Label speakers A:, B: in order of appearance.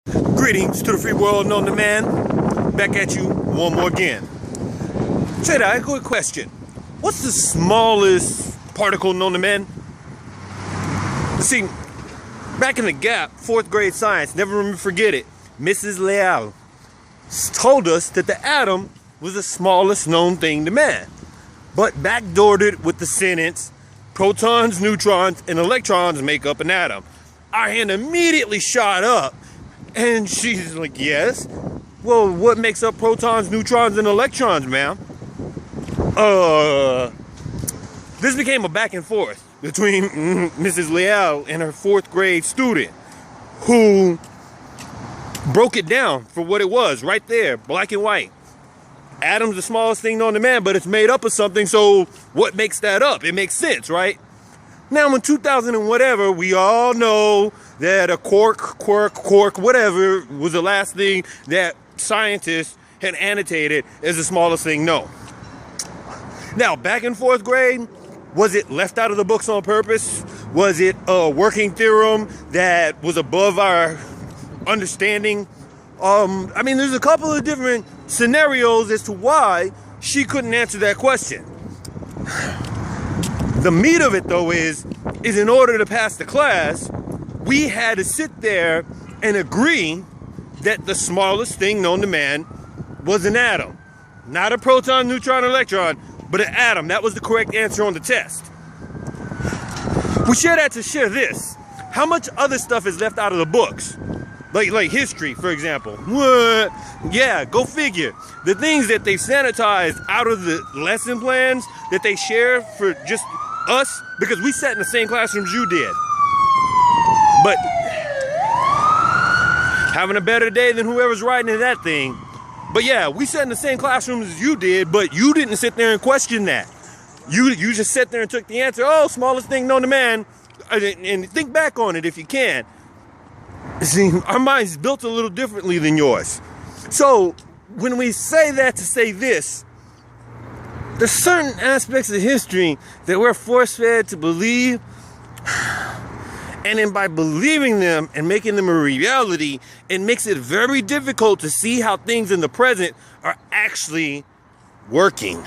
A: Greetings to the free world known to man. Back at you one more again. Check out a quick question. What's the smallest particle known to man? See, back in the gap, 4th grade science, never forget it, Mrs. Leal told us that the atom was the smallest known thing to man, but backdoored it with the sentence, protons, neutrons, and electrons make up an atom. Our hand immediately shot up, and she's like, yes. Well, what makes up protons, neutrons, and electrons, ma'am? This became a back and forth between Mrs. Leal and her 4th grade student, who broke it down for what it was right there, black and white. Atom's the smallest thing known to man, but it's made up of something, so what makes that up? It makes sense, right? Now in 2000 and whatever, we all know that a quark, whatever, was the last thing that scientists had annotated as the smallest thing known. Now, back in 4th grade, was it left out of the books on purpose? Was it a working theorem that was above our understanding? I mean, there's a couple of different scenarios as to why she couldn't answer that question. The meat of it, though, is in order to pass the class, we had to sit there and agree that the smallest thing known to man was an atom. Not a proton, neutron, electron, but an atom. That was the correct answer on the test. We share that to share this. How much other stuff is left out of the books? Like history, for example. What? Yeah, go figure. The things that they sanitized out of the lesson plans that they share for just us, because we sat in the same classrooms you did. But having a better day than whoever's writing that thing. But yeah, we sat in the same classrooms as you did, but you didn't sit there and question that. You just sat there and took the answer, oh, smallest thing known to man, and think back on it if you can. See, our mind's built a little differently than yours. So when we say that to say this, there's certain aspects of history that we're force-fed to believe, and then by believing them and making them a reality, it makes it very difficult to see how things in the present are actually working.